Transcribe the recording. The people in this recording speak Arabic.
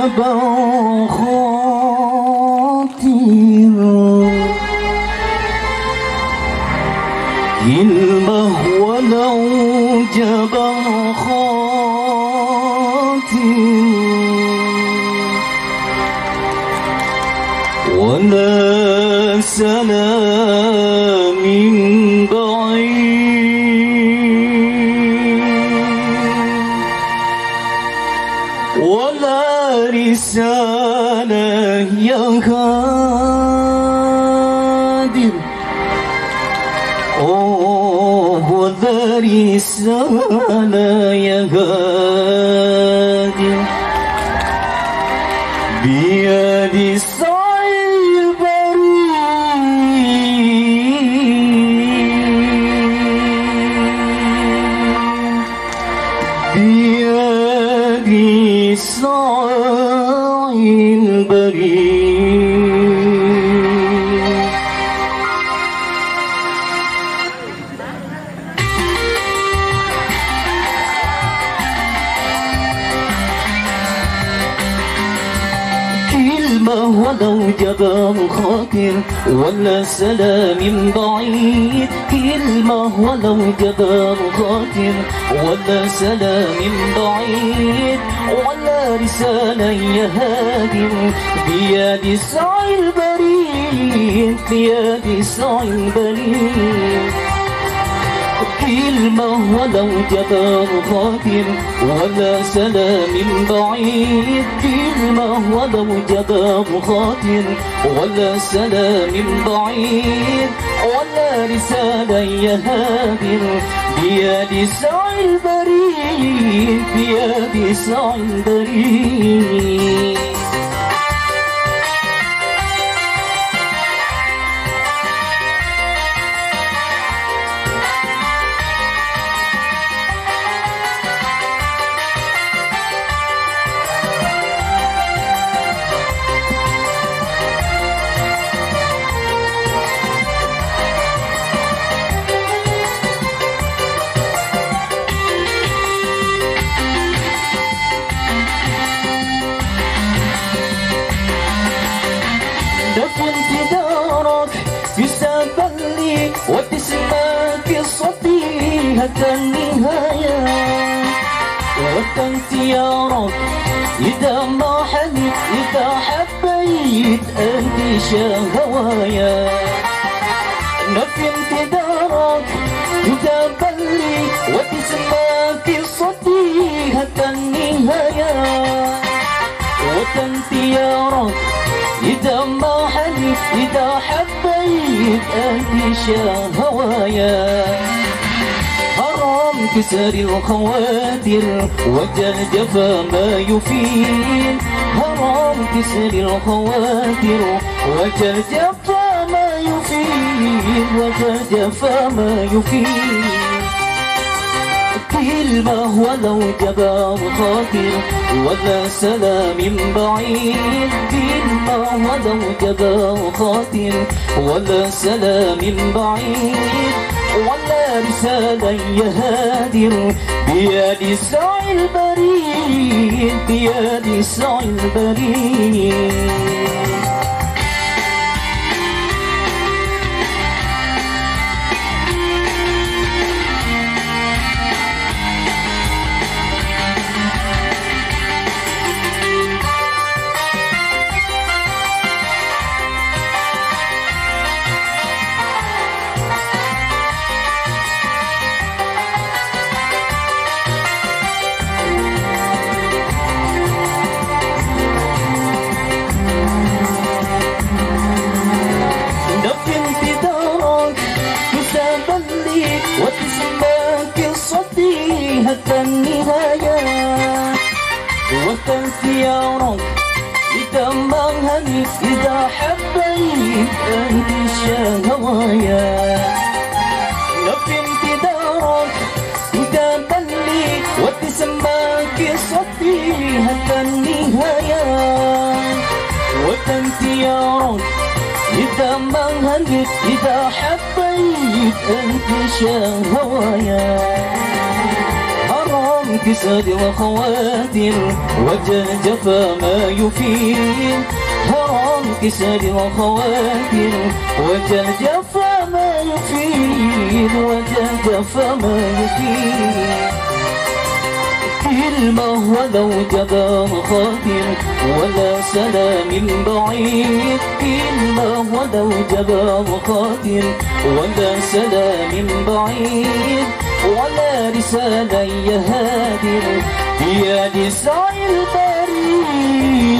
جبر خاطر كلمة ولو جبر خاطر ولا سلام من بعيد ولا رسالة يا غادر ولا رسالة يا غادر بيد صعب بيد صعب بريء كلمة ولو جبر خاطر ولا سلام بعيد كلمة ولو جبر خاطر ولا سلام بعيد ولا رسالة يا هادر بيد السعي البريد بيد السعي البريد كلمة ولو جبر خاطر ولا سلام بعيد كلمة ولو جبر خاطر ولا سلام بعيد ولا رسالة يا هادر بيد السعي البريد بيد السعي البريد في دارك يسبب لي وتسمع قصتي حتى النهاية وانت اختيارك إذا ما حلت إذا حبيت أنتشى هوايا في انتظارك يسبب لي وتسمع قصتي حتى النهاية وانت اختيارك إذا ما حلف إذا حبيت أنتشى هوايا حرام كسر الخواتر وجه الجفا ما يفيد حرام كسر الخواتر وجه الجفا ما يفيد وجه الجفا ما يفيد كلمة ولو جبر خاطر ولا سلام بعيد كلمة ولو جبر خاطر ولا سلام بعيد ولا رسالة يا هادر بيد السعي البريد بيد السعي البريد حتى النهاية وانت اختيارك إذا ما هنيت إذا حبيت أنتشى هوايا في انتظارك إذا بلي وتسمى قصتي حتى النهاية وانت اختيارك إذا ما هنيت إذا حبيت أنتشى هوايا كساد الخواتر وجل جفا ما يفيد حرام كساد الخواتر وجل جفا ما يفيد وجل جفا ما يفيد كلمة ولو جبا خاطر ولا سلام بعيد كلمة ولو جبا خاطر ولا سلام بعيد ولا رسالة يا هادر يا نساء البريد